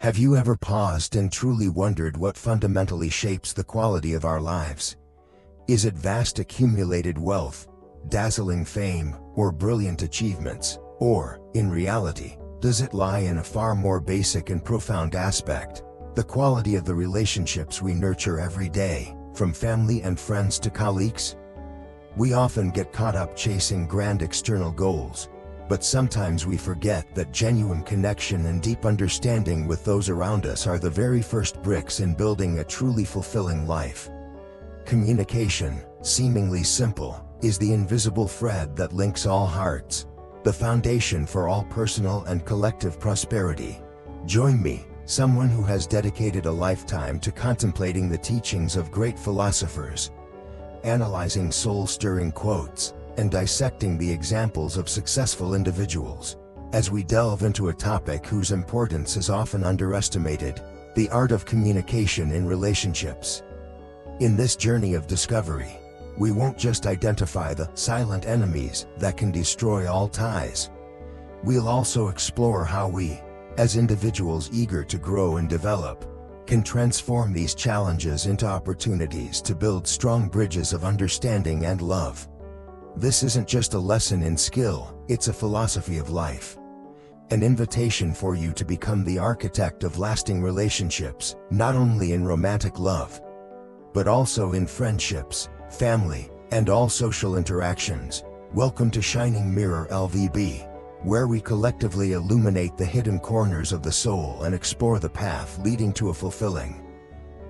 Have you ever paused and truly wondered what fundamentally shapes the quality of our lives? Is it vast accumulated wealth, dazzling fame, or brilliant achievements? Or, in reality, does it lie in a far more basic and profound aspect? The quality of the relationships we nurture every day, from family and friends to colleagues? We often get caught up chasing grand external goals, but sometimes we forget that genuine connection and deep understanding with those around us are the very first bricks in building a truly fulfilling life. Communication, seemingly simple, is the invisible thread that links all hearts, the foundation for all personal and collective prosperity. Join me, someone who has dedicated a lifetime to contemplating the teachings of great philosophers, analyzing soul-stirring quotes, and dissecting the examples of successful individuals, as we delve into a topic whose importance is often underestimated: the art of communication in relationships. In this journey of discovery, we won't just identify the silent enemies that can destroy all ties. We'll also explore how we, as individuals eager to grow and develop, can transform these challenges into opportunities to build strong bridges of understanding and love. This isn't just a lesson in skill, it's a philosophy of life. An invitation for you to become the architect of lasting relationships, not only in romantic love, but also in friendships, family, and all social interactions. Welcome to Shining Mirror-LVB, where we collectively illuminate the hidden corners of the soul and explore the path leading to a fulfilling,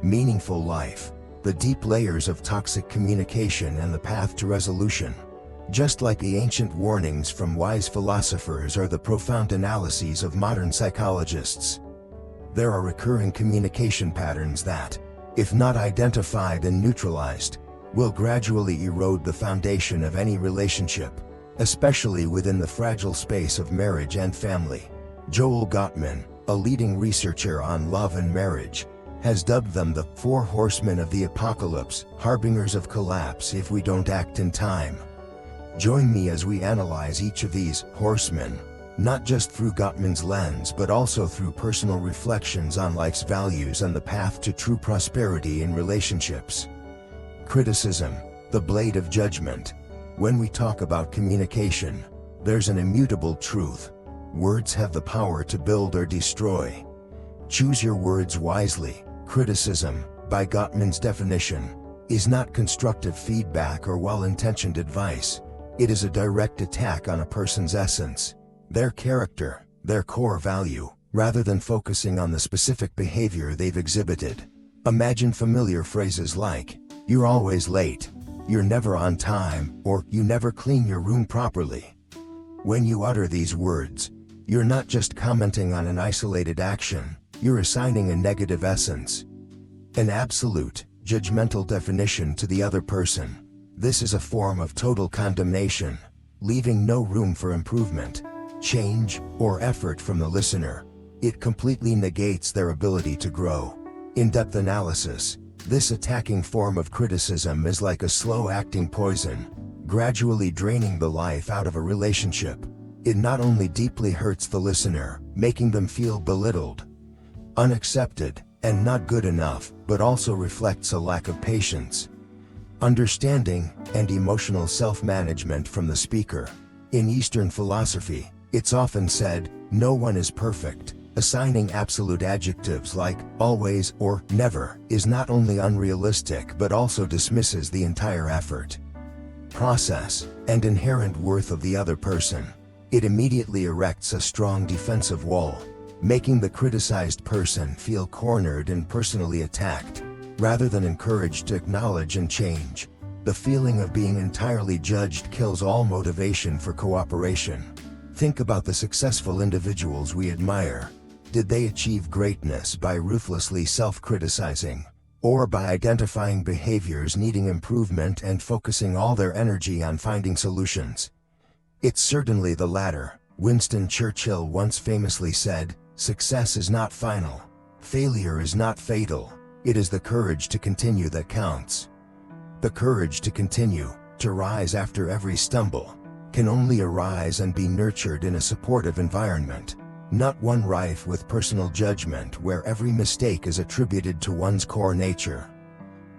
meaningful life, the deep layers of toxic communication and the path to resolution. Just like the ancient warnings from wise philosophers or the profound analyses of modern psychologists, there are recurring communication patterns that, if not identified and neutralized, will gradually erode the foundation of any relationship, especially within the fragile space of marriage and family. Joel Gottman, a leading researcher on love and marriage, has dubbed them the 4 horsemen of the apocalypse, harbingers of collapse if we don't act in time. Join me as we analyze each of these horsemen, not just through Gottman's lens but also through personal reflections on life's values and the path to true prosperity in relationships. Criticism, the blade of judgment. When we talk about communication, there's an immutable truth: words have the power to build or destroy. Choose your words wisely. Criticism, by Gottman's definition, is not constructive feedback or well-intentioned advice. It is a direct attack on a person's essence, their character, their core value, rather than focusing on the specific behavior they've exhibited. Imagine familiar phrases like, "You're always late," "You're never on time," or "You never clean your room properly." When you utter these words, you're not just commenting on an isolated action, you're assigning a negative essence, an absolute, judgmental definition to the other person. This is a form of total condemnation, leaving no room for improvement, change, or effort from the listener. It completely negates their ability to grow. In-depth analysis: this attacking form of criticism is like a slow-acting poison, gradually draining the life out of a relationship. It not only deeply hurts the listener, making them feel belittled, unaccepted, and not good enough, but also reflects a lack of patience, understanding, and emotional self-management from the speaker. In Eastern philosophy, it's often said, no one is perfect. Assigning absolute adjectives like always or never is not only unrealistic but also dismisses the entire effort, process, and inherent worth of the other person. It immediately erects a strong defensive wall, making the criticized person feel cornered and personally attacked, rather than encouraged to acknowledge and change. The feeling of being entirely judged kills all motivation for cooperation. Think about the successful individuals we admire. Did they achieve greatness by ruthlessly self-criticizing, or by identifying behaviors needing improvement and focusing all their energy on finding solutions? It's certainly the latter. Winston Churchill once famously said, "Success is not final. Failure is not fatal. It is the courage to continue that counts." The courage to continue, to rise after every stumble, can only arise and be nurtured in a supportive environment. not one rife with personal judgment where every mistake is attributed to one's core nature.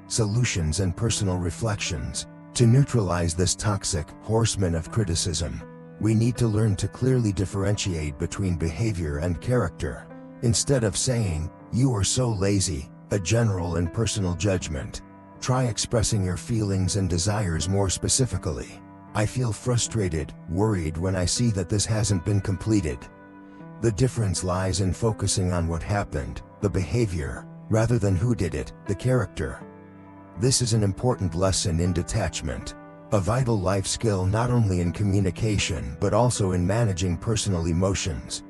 Solutions and personal reflections. To neutralize this toxic horseman of criticism, we need to learn to clearly differentiate between behavior and character. Instead of saying, "You are so lazy," a general and personal judgment, try expressing your feelings and desires more specifically. "I feel frustrated, worried when I see that this hasn't been completed." The difference lies in focusing on what happened, the behavior, rather than who did it, the character. This is an important lesson in detachment, a vital life skill not only in communication but also in managing personal emotions,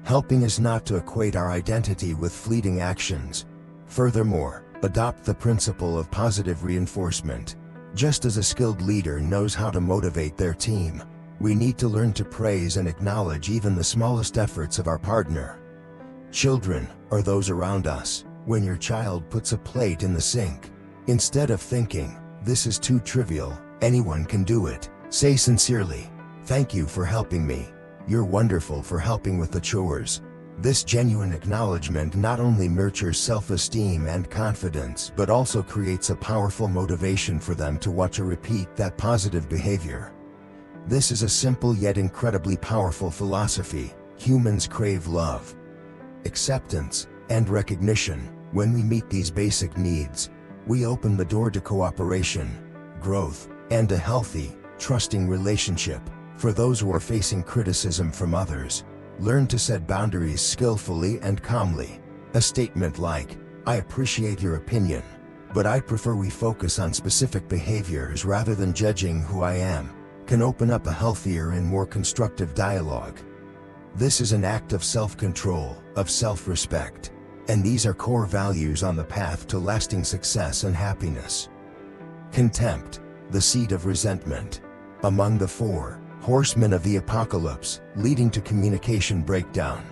helping us not to equate our identity with fleeting actions. Furthermore, adopt the principle of positive reinforcement. Just as a skilled leader knows how to motivate their team, we need to learn to praise and acknowledge even the smallest efforts of our partner. Children, or those around us, when your child puts a plate in the sink, instead of thinking, "This is too trivial, anyone can do it," say sincerely, "Thank you for helping me. You're wonderful for helping with the chores." This genuine acknowledgement not only nurtures self-esteem and confidence but also creates a powerful motivation for them to want to repeat that positive behavior. This is a simple yet incredibly powerful philosophy. Humans crave love, acceptance, and recognition. When we meet these basic needs, we open the door to cooperation, growth, and a healthy, trusting relationship. For those who are facing criticism from others, learn to set boundaries skillfully and calmly. A statement like, "I appreciate your opinion, but I'd prefer we focus on specific behaviors rather than judging who I am," can open up a healthier and more constructive dialogue. This is an act of self-control, of self-respect, and these are core values on the path to lasting success and happiness. Contempt, the seed of resentment. Among the four horsemen of the apocalypse, leading to communication breakdown,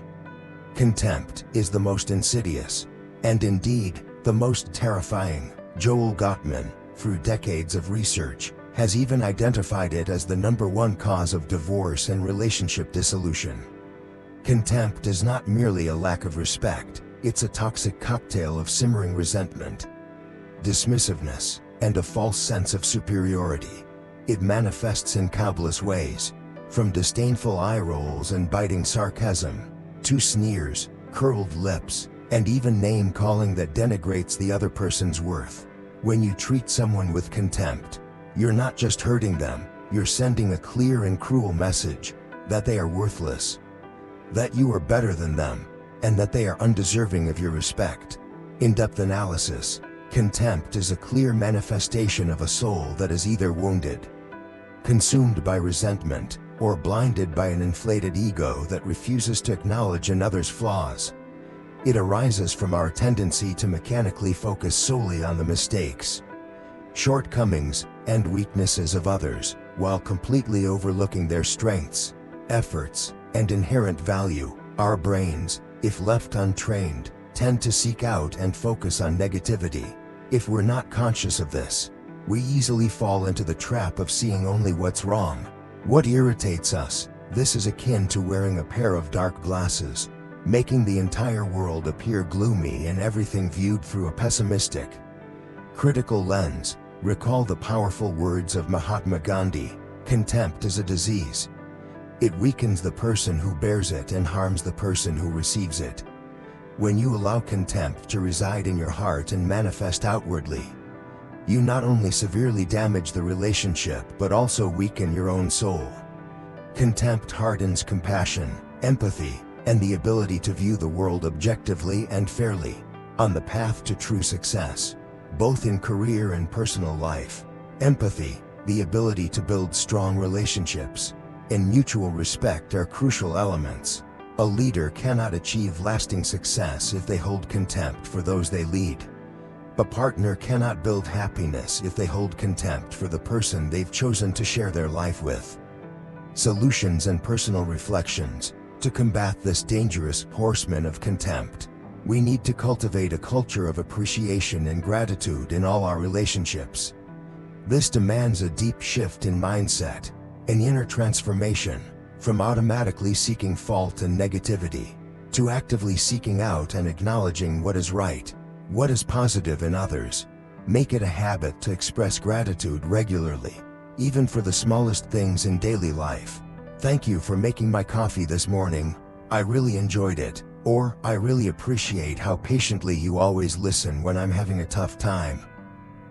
contempt is the most insidious, and indeed, the most terrifying. Joel Gottman, through decades of research, has even identified it as the #1 cause of divorce and relationship dissolution. Contempt is not merely a lack of respect, it's a toxic cocktail of simmering resentment, dismissiveness, and a false sense of superiority. It manifests in countless ways, from disdainful eye rolls and biting sarcasm, to sneers, curled lips, and even name-calling that denigrates the other person's worth. When you treat someone with contempt, you're not just hurting them, you're sending a clear and cruel message that they are worthless, that you are better than them, and that they are undeserving of your respect. In-depth analysis. Contempt is a clear manifestation of a soul that is either wounded, consumed by resentment, or blinded by an inflated ego that refuses to acknowledge another's flaws. It arises from our tendency to mechanically focus solely on the mistakes, shortcomings, and weaknesses of others, while completely overlooking their strengths, efforts, and inherent value. Our brains, if left untrained, tend to seek out and focus on negativity. If we're not conscious of this, we easily fall into the trap of seeing only what's wrong, what irritates us. This is akin to wearing a pair of dark glasses, making the entire world appear gloomy and everything viewed through a pessimistic, critical lens. Recall the powerful words of Mahatma Gandhi, "Contempt is a disease. It weakens the person who bears it and harms the person who receives it." When you allow contempt to reside in your heart and manifest outwardly, you not only severely damage the relationship but also weaken your own soul. Contempt hardens compassion, empathy, and the ability to view the world objectively and fairly. On the path to true success, both in career and personal life, empathy, the ability to build strong relationships, and mutual respect are crucial elements. A leader cannot achieve lasting success if they hold contempt for those they lead. A partner cannot build happiness if they hold contempt for the person they've chosen to share their life with. Solutions and personal reflections. To combat this dangerous horseman of contempt, we need to cultivate a culture of appreciation and gratitude in all our relationships. This demands a deep shift in mindset, an inner transformation. From automatically seeking fault and negativity, to actively seeking out and acknowledging what is right, what is positive in others. Make it a habit to express gratitude regularly, even for the smallest things in daily life. Thank you for making my coffee this morning. I really enjoyed it. Or, I really appreciate how patiently you always listen when I'm having a tough time.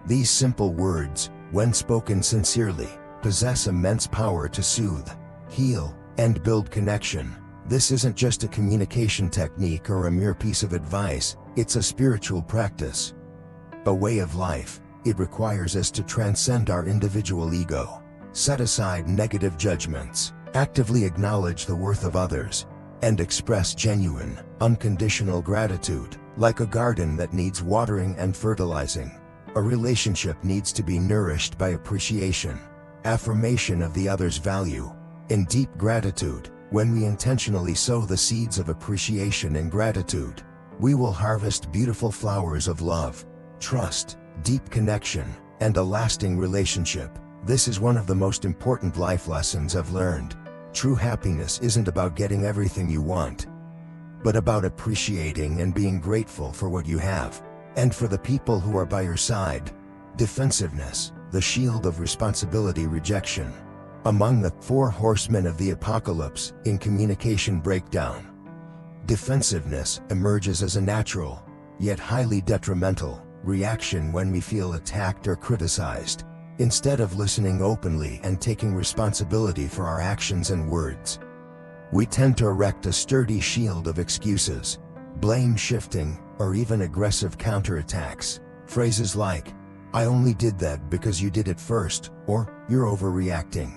These simple words, when spoken sincerely, possess immense power to soothe, heal, and build connection. This isn't just a communication technique or a mere piece of advice, it's a spiritual practice. A way of life. It requires us to transcend our individual ego, set aside negative judgments, actively acknowledge the worth of others, and express genuine, unconditional gratitude. Like a garden that needs watering and fertilizing, a relationship needs to be nourished by appreciation, affirmation of the other's value, and deep gratitude. When we intentionally sow the seeds of appreciation and gratitude, we will harvest beautiful flowers of love, trust, deep connection, and a lasting relationship. This is one of the most important life lessons I've learned. True happiness isn't about getting everything you want, but about appreciating and being grateful for what you have, and for the people who are by your side. Defensiveness, the shield of responsibility rejection. Among the 4 horsemen of the apocalypse in communication breakdown, defensiveness emerges as a natural, yet highly detrimental, reaction when we feel attacked or criticized. Instead of listening openly and taking responsibility for our actions and words, we tend to erect a sturdy shield of excuses, blame shifting, or even aggressive counterattacks. Phrases like, "I only did that because you did it first," or "you're overreacting.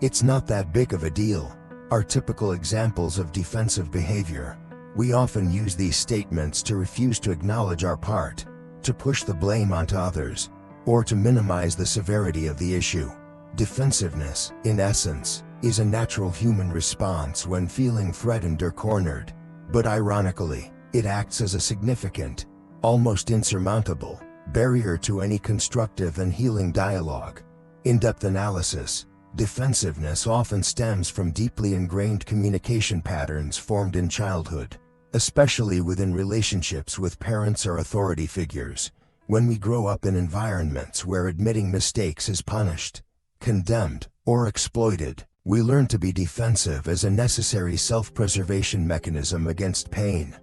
It's not that big of a deal," are typical examples of defensive behavior. We often use these statements to refuse to acknowledge our part, to push the blame onto others, or to minimize the severity of the issue. Defensiveness, in essence, is a natural human response when feeling threatened or cornered. But ironically, it acts as a significant, almost insurmountable, barrier to any constructive and healing dialogue. In-depth analysis. Defensiveness often stems from deeply ingrained communication patterns formed in childhood, especially within relationships with parents or authority figures. When we grow up in environments where admitting mistakes is punished, condemned, or exploited, we learn to be defensive as a necessary self-preservation mechanism against pain.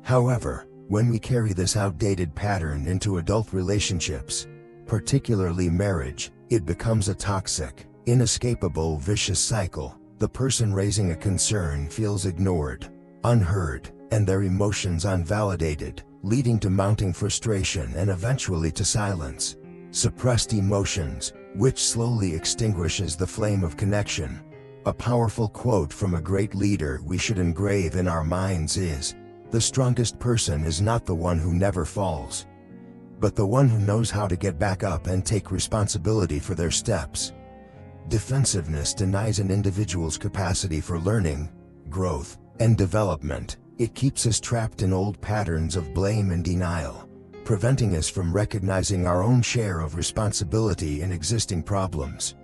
However, when we carry this outdated pattern into adult relationships, particularly marriage, it becomes a toxic, inescapable vicious cycle. The person raising a concern feels ignored, unheard, and their emotions unvalidated, leading to mounting frustration and eventually to silence. Suppressed emotions, which slowly extinguishes the flame of connection. A powerful quote from a great leader we should engrave in our minds is, "The strongest person is not the one who never falls, but the one who knows how to get back up and take responsibility for their steps." Defensiveness denies an individual's capacity for learning, growth, and development. It keeps us trapped in old patterns of blame and denial, preventing us from recognizing our own share of responsibility in existing problems.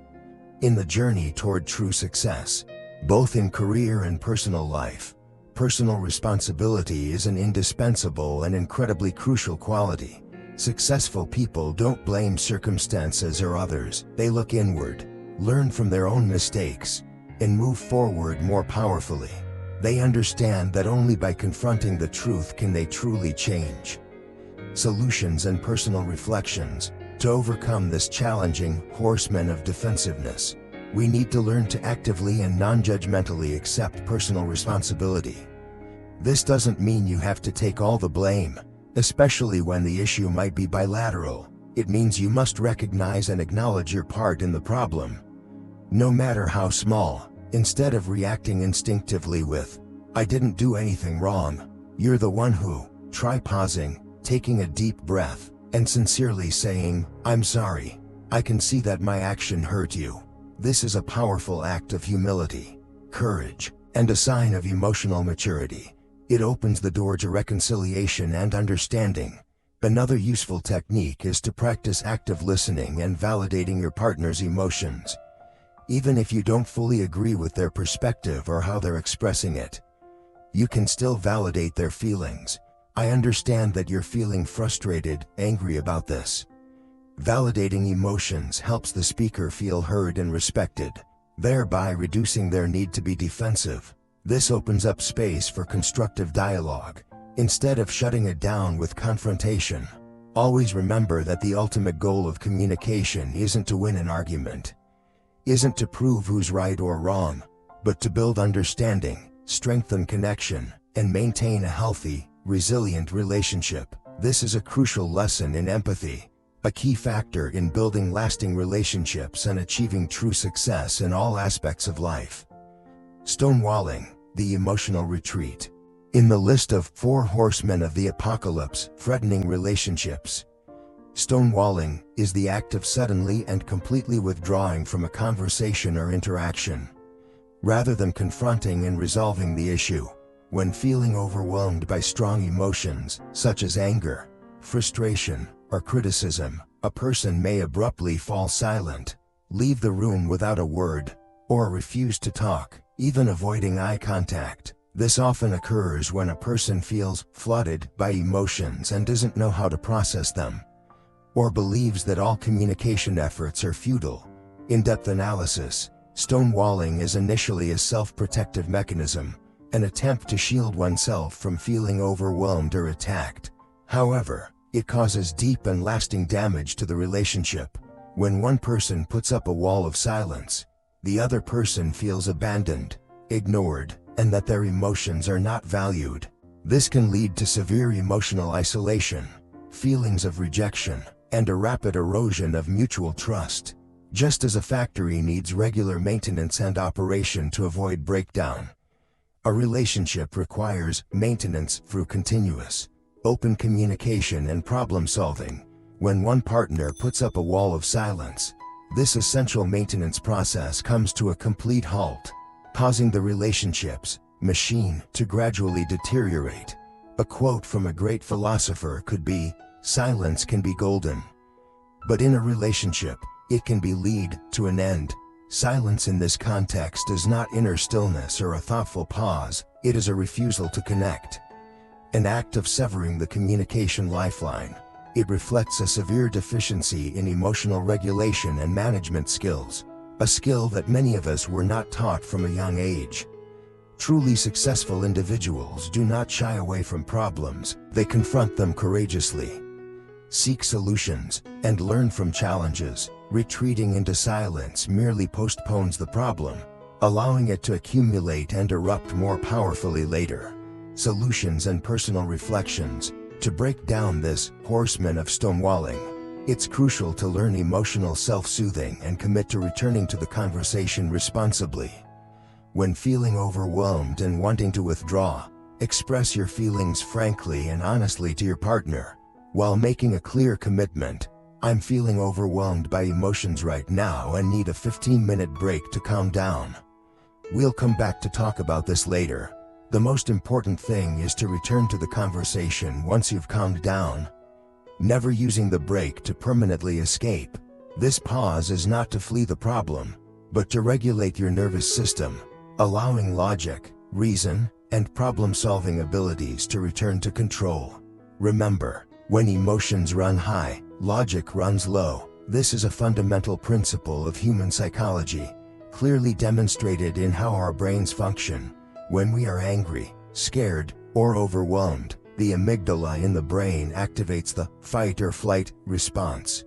In the journey toward true success, both in career and personal life, personal responsibility is an indispensable and incredibly crucial quality. Successful people don't blame circumstances or others. They look inward, learn from their own mistakes, and move forward more powerfully. They understand that only by confronting the truth can they truly change. Solutions and personal reflections. To overcome this challenging horseman of defensiveness, we need to learn to actively and non-judgmentally accept personal responsibility. This doesn't mean you have to take all the blame, especially when the issue might be bilateral. It means you must recognize and acknowledge your part in the problem, no matter how small. Instead of reacting instinctively with, "I didn't do anything wrong," you're the one who. Try pausing, taking a deep breath, and sincerely saying, "I'm sorry. I can see that my action hurt you." This is a powerful act of humility, courage, and a sign of emotional maturity. It opens the door to reconciliation and understanding. Another useful technique is to practice active listening and validating your partner's emotions. Even if you don't fully agree with their perspective or how they're expressing it, you can still validate their feelings. I understand that you're feeling frustrated, angry about this. Validating emotions helps the speaker feel heard and respected, thereby reducing their need to be defensive. This opens up space for constructive dialogue, instead of shutting it down with confrontation. Always remember that the ultimate goal of communication isn't to win an argument, isn't to prove who's right or wrong, but to build understanding, strengthen connection, and maintain a healthy, resilient relationship. This is a crucial lesson in empathy, a key factor in building lasting relationships and achieving true success in all aspects of life. Stonewalling, the emotional retreat. In the list of 4 horsemen of the apocalypse, threatening relationships, stonewalling is the act of suddenly and completely withdrawing from a conversation or interaction, rather than confronting and resolving the issue. When feeling overwhelmed by strong emotions, such as anger, frustration, or criticism, a person may abruptly fall silent, leave the room without a word, or refuse to talk, even avoiding eye contact. This often occurs when a person feels flooded by emotions and doesn't know how to process them, or believes that all communication efforts are futile. In-depth analysis. Stonewalling is initially a self-protective mechanism, an attempt to shield oneself from feeling overwhelmed or attacked. However, it causes deep and lasting damage to the relationship. When one person puts up a wall of silence, the other person feels abandoned, ignored, and that their emotions are not valued. This can lead to severe emotional isolation, feelings of rejection, and a rapid erosion of mutual trust. Just as a factory needs regular maintenance and operation to avoid breakdown, a relationship requires maintenance through continuous, open communication and problem solving. When one partner puts up a wall of silence, this essential maintenance process comes to a complete halt, causing the relationship's machine to gradually deteriorate. A quote from a great philosopher could be, "Silence can be golden, but in a relationship, it can be lead to an end." Silence in this context is not inner stillness or a thoughtful pause, it is a refusal to connect, an act of severing the communication lifeline. It reflects a severe deficiency in emotional regulation and management skills, a skill that many of us were not taught from a young age. Truly successful individuals do not shy away from problems, they confront them courageously, seek solutions, and learn from challenges. Retreating into silence merely postpones the problem, allowing it to accumulate and erupt more powerfully later. Solutions and personal reflections. To break down this horseman of stonewalling, it's crucial to learn emotional self-soothing and commit to returning to the conversation responsibly. When feeling overwhelmed and wanting to withdraw, express your feelings frankly and honestly to your partner, while making a clear commitment. "I'm feeling overwhelmed by emotions right now and need a 15-minute break to calm down. We'll come back to talk about this later." The most important thing is to return to the conversation once you've calmed down, never using the break to permanently escape. This pause is not to flee the problem, but to regulate your nervous system, allowing logic, reason, and problem-solving abilities to return to control. Remember, when emotions run high, logic runs low. This is a fundamental principle of human psychology, clearly demonstrated in how our brains function. When we are angry, scared, or overwhelmed, the amygdala in the brain activates the fight or flight response,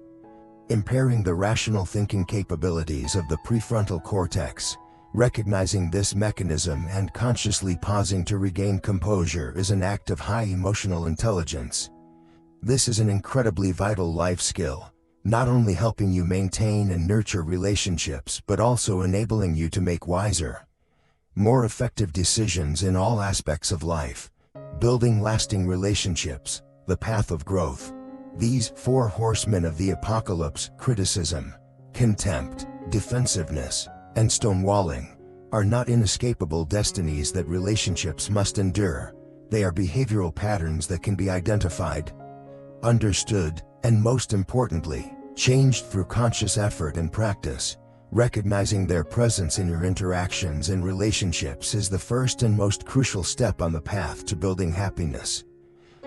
impairing the rational thinking capabilities of the prefrontal cortex. Recognizing this mechanism and consciously pausing to regain composure is an act of high emotional intelligence. This is an incredibly vital life skill, not only helping you maintain and nurture relationships but also enabling you to make wiser, more effective decisions in all aspects of life. Building lasting relationships, the path of growth. These 4 horsemen of the apocalypse, criticism, contempt, defensiveness, and stonewalling, are not inescapable destinies that relationships must endure. They are behavioral patterns that can be identified, understood, and most importantly, changed through conscious effort and practice. Recognizing their presence in your interactions and relationships is the first and most crucial step on the path to building happiness.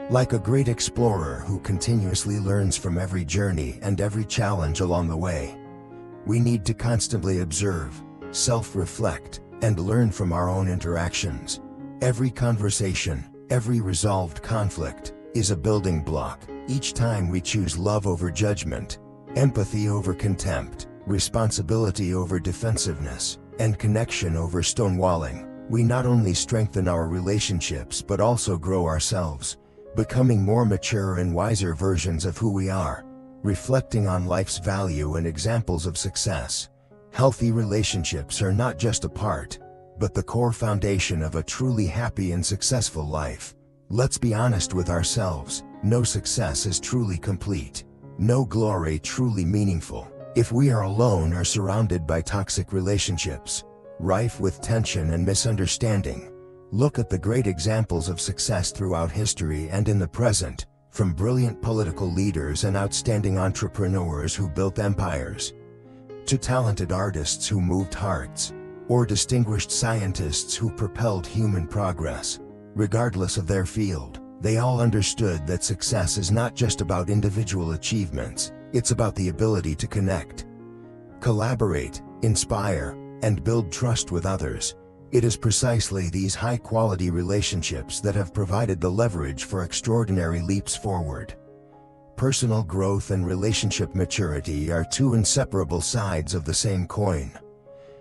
Like a great explorer who continuously learns from every journey and every challenge along the way, we need to constantly observe, self-reflect, and learn from our own interactions. Every conversation, every resolved conflict, is a building block. Each time we choose love over judgment, empathy over contempt, responsibility over defensiveness, and connection over stonewalling, we not only strengthen our relationships but also grow ourselves, becoming more mature and wiser versions of who we are, reflecting on life's value and examples of success. Healthy relationships are not just a part, but the core foundation of a truly happy and successful life. Let's be honest with ourselves, no success is truly complete, no glory truly meaningful, if we are alone or surrounded by toxic relationships, rife with tension and misunderstanding. Look at the great examples of success throughout history and in the present, from brilliant political leaders and outstanding entrepreneurs who built empires, to talented artists who moved hearts, or distinguished scientists who propelled human progress. Regardless of their field, they all understood that success is not just about individual achievements, it's about the ability to connect, collaborate, inspire, and build trust with others. It is precisely these high-quality relationships that have provided the leverage for extraordinary leaps forward. Personal growth and relationship maturity are two inseparable sides of the same coin.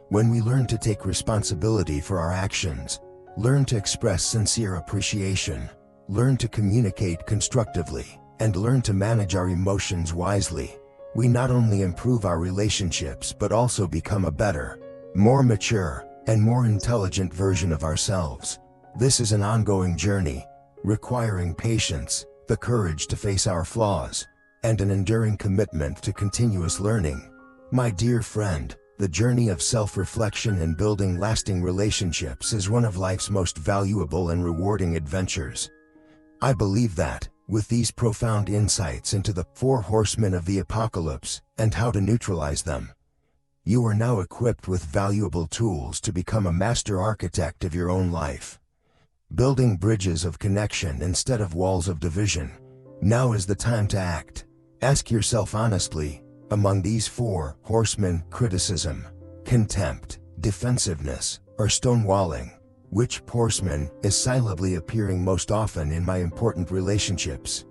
When we learn to take responsibility for our actions, learn to express sincere appreciation, learn to communicate constructively, and learn to manage our emotions wisely, we not only improve our relationships but also become a better, more mature, and more intelligent version of ourselves. This is an ongoing journey, requiring patience, the courage to face our flaws, and an enduring commitment to continuous learning. My dear friend, the journey of self-reflection and building lasting relationships is one of life's most valuable and rewarding adventures. I believe that, with these profound insights into the 4 horsemen of the apocalypse and how to neutralize them, you are now equipped with valuable tools to become a master architect of your own life. Building bridges of connection instead of walls of division. Now is the time to act. Ask yourself honestly, among these 4 horsemen, criticism, contempt, defensiveness, or stonewalling, which horseman is silently appearing most often in my important relationships?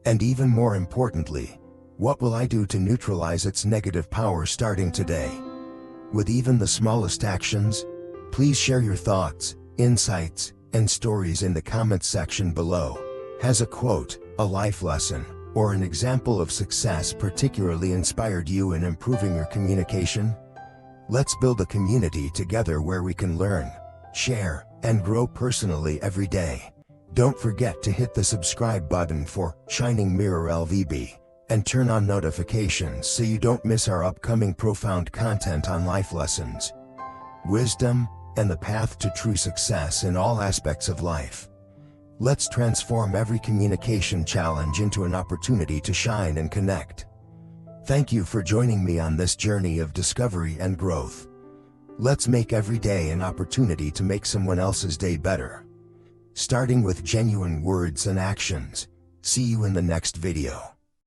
And even more importantly, what will I do to neutralize its negative power starting today? With even the smallest actions? Please share your thoughts, insights, and stories in the comments section below. Has a quote, a life lesson, or an example of success particularly inspired you in improving your communication? Let's build a community together where we can learn, share, and grow personally every day. Don't forget to hit the subscribe button for Shining Mirror-LVB, and turn on notifications so you don't miss our upcoming profound content on life lessons, wisdom, and the path to true success in all aspects of life. Let's transform every communication challenge into an opportunity to shine and connect. Thank you for joining me on this journey of discovery and growth. Let's make every day an opportunity to make someone else's day better, starting with genuine words and actions. See you in the next video.